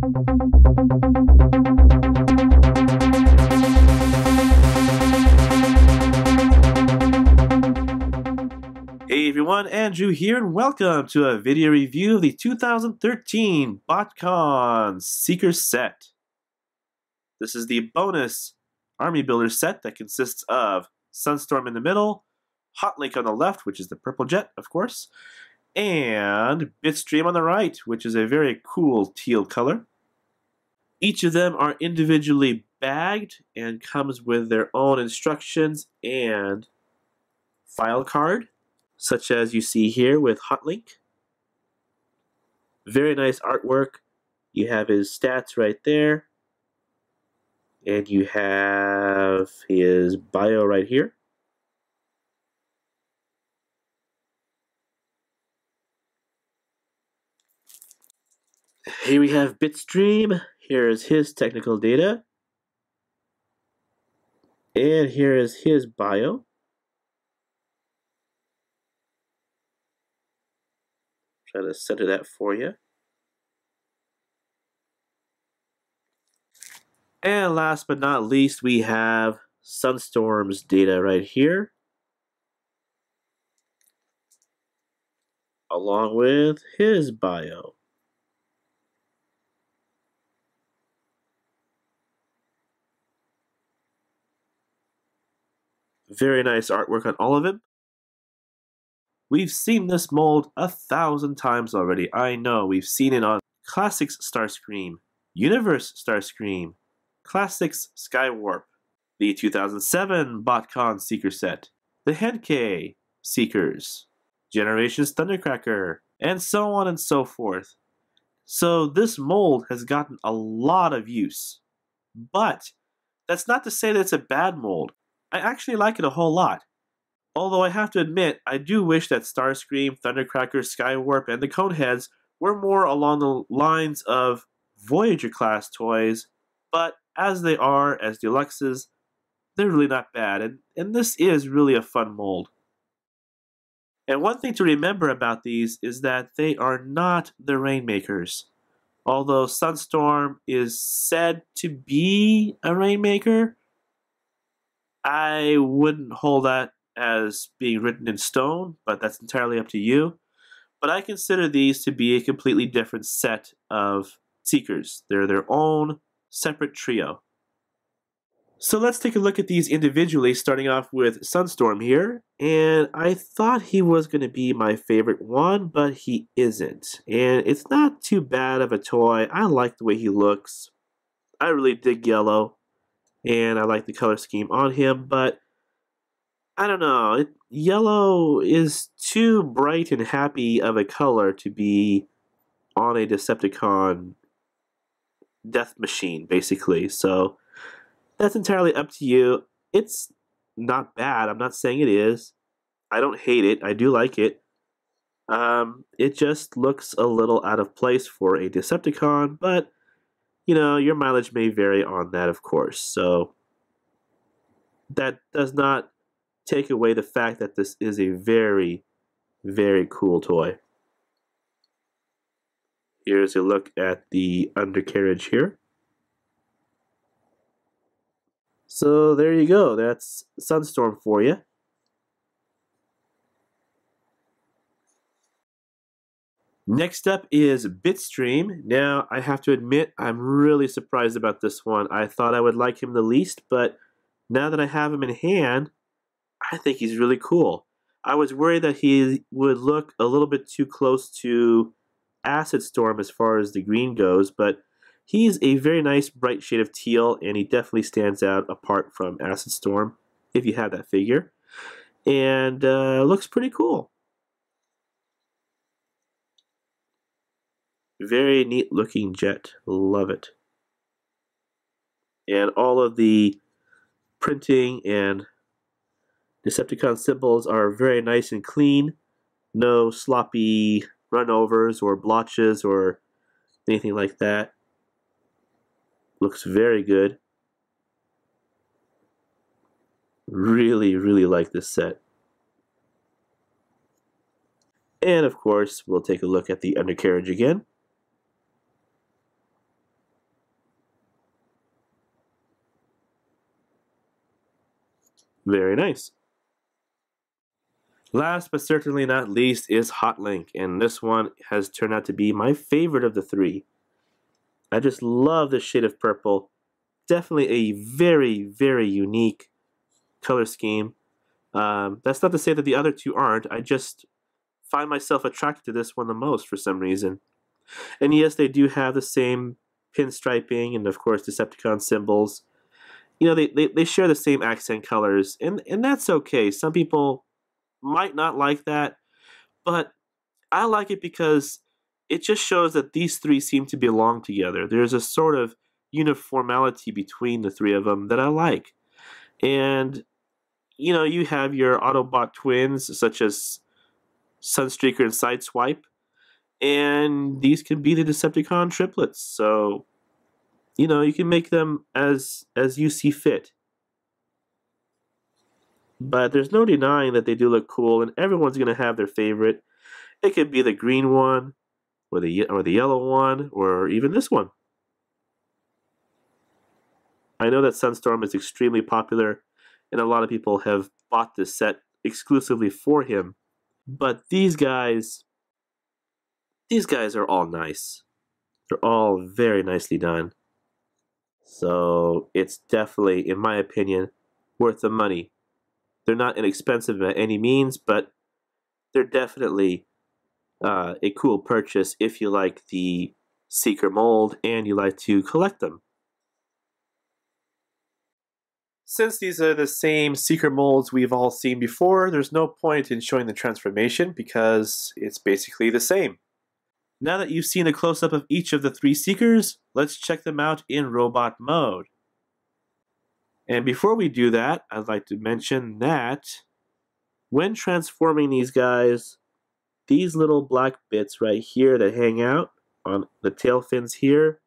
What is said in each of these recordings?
Hey everyone, Andrew here, and welcome to a video review of the 2013 Botcon Seeker Set. This is the bonus army builder set that consists of Sunstorm in the middle, Hotlink on the left, which is the purple jet, of course, and Bitstream on the right, which is a very cool teal color. Each of them are individually bagged and comes with their own instructions and file card, such as you see here with Hotlink. Very nice artwork. You have his stats right there, and you have his bio right here. Here we have Bitstream. Here is his technical data, and here is his bio. Try to center that for you. And last but not least, we have Sunstorm's data right here, along with his bio. Very nice artwork on all of them. We've seen this mold 1,000 times already. I know, we've seen it on Classics Starscream, Universe Starscream, Classics Skywarp, the 2007 Botcon Seeker Set, the Henkei Seekers, Generations Thundercracker, and so on and so forth. So this mold has gotten a lot of use. But that's not to say that it's a bad mold. I actually like it a whole lot. Although I have to admit, I do wish that Starscream, Thundercracker, Skywarp, and the Coneheads were more along the lines of Voyager class toys, but as they are, as deluxes, they're really not bad, and this is really a fun mold. And one thing to remember about these is that they are not the Rainmakers. Although Sunstorm is said to be a Rainmaker, I wouldn't hold that as being written in stone, but that's entirely up to you. But I consider these to be a completely different set of Seekers. They're their own separate trio. So let's take a look at these individually, starting off with Sunstorm here. And I thought he was going to be my favorite one, but he isn't. And it's not too bad of a toy. I like the way he looks. I really dig yellow, and I like the color scheme on him, but I don't know, yellow is too bright and happy of a color to be on a Decepticon death machine, basically. So that's entirely up to you. It's not bad. I'm not saying it is. I don't hate it. I do like it. It just looks a little out of place for a Decepticon, but you know, your mileage may vary on that, of course. So that does not take away the fact that this is a very, very cool toy. Here's a look at the undercarriage here. So there you go. That's Sunstorm for you. Next up is Bitstream. Now, I have to admit, I'm really surprised about this one. I thought I would like him the least, but now that I have him in hand, I think he's really cool. I was worried that he would look a little bit too close to Acid Storm as far as the green goes, but he's a very nice bright shade of teal, and he definitely stands out apart from Acid Storm, if you have that figure. And looks pretty cool. Very neat looking jet. Love it. And all of the printing and Decepticon symbols are very nice and clean. No sloppy runovers or blotches or anything like that. Looks very good. Really, really like this set. And of course, we'll take a look at the undercarriage again. Very nice. Last but certainly not least is Hotlink, and this one has turned out to be my favorite of the three. I just love this shade of purple. Definitely a very, very unique color scheme. That's not to say that the other two aren't. I just find myself attracted to this one the most for some reason. And yes, they do have the same pinstriping and, of course, Decepticon symbols. You know, they share the same accent colors, and that's okay. Some people might not like that, but I like it because it just shows that these three seem to belong together. There's a sort of uniformity between the three of them that I like. And, you know, you have your Autobot twins, such as Sunstreaker and Sideswipe, and these can be the Decepticon triplets. So, you know, you can make them as you see fit. But there's no denying that they do look cool, and everyone's going to have their favorite. It could be the green one, or the yellow one, or even this one. I know that Sunstorm is extremely popular, and a lot of people have bought this set exclusively for him. But these guys are all nice. They're all very nicely done. So it's definitely, in my opinion, worth the money. They're not inexpensive by any means, but they're definitely a cool purchase if you like the Seeker mold and you like to collect them. Since these are the same Seeker molds we've all seen before, there's no point in showing the transformation because it's basically the same. Now that you've seen a close-up of each of the three Seekers, let's check them out in robot mode. And before we do that, I'd like to mention that when transforming these guys, these little black bits right here that hang out on the tail fins here,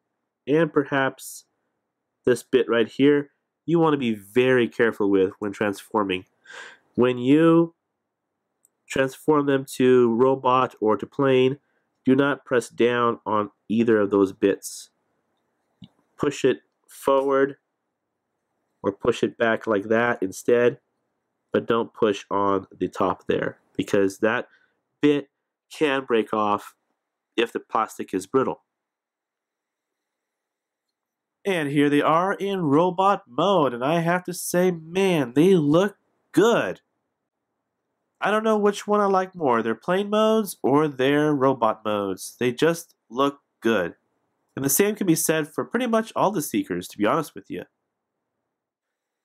and perhaps this bit right here, you want to be very careful with when transforming. When you transform them to robot or to plane, do not press down on either of those bits. Push it forward or push it back like that instead, but don't push on the top there because that bit can break off if the plastic is brittle. And here they are in robot mode, and I have to say, man, they look good. I don't know which one I like more, their plane modes or their robot modes. They just look good. And the same can be said for pretty much all the Seekers, to be honest with you.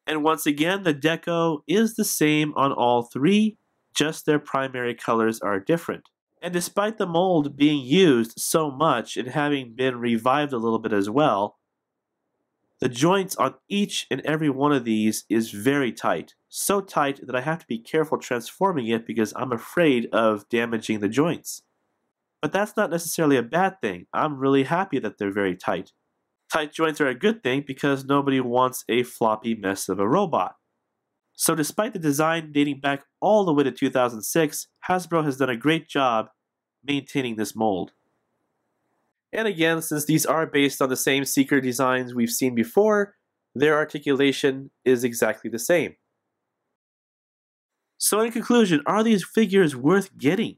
And once again, the deco is the same on all three, just their primary colors are different. And despite the mold being used so much and having been revived a little bit as well, the joints on each and every one of these is very tight. So tight that I have to be careful transforming it because I'm afraid of damaging the joints. But that's not necessarily a bad thing. I'm really happy that they're very tight. Tight joints are a good thing because nobody wants a floppy mess of a robot. So despite the design dating back all the way to 2006, Hasbro has done a great job maintaining this mold. And again, since these are based on the same Seeker designs we've seen before, their articulation is exactly the same. So in conclusion, are these figures worth getting?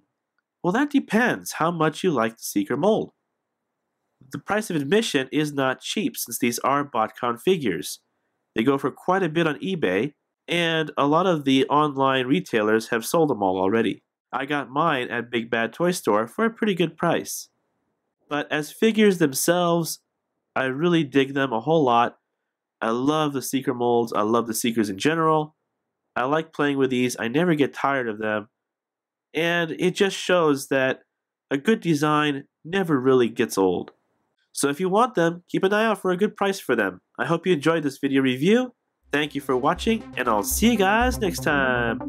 Well, that depends how much you like the Seeker mold. The price of admission is not cheap since these are Botcon figures. They go for quite a bit on eBay, and a lot of the online retailers have sold them all already. I got mine at Big Bad Toy Store for a pretty good price. But as figures themselves, I really dig them a whole lot. I love the Seeker molds. I love the Seekers in general. I like playing with these. I never get tired of them. And it just shows that a good design never really gets old. So if you want them, keep an eye out for a good price for them. I hope you enjoyed this video review. Thank you for watching, and I'll see you guys next time.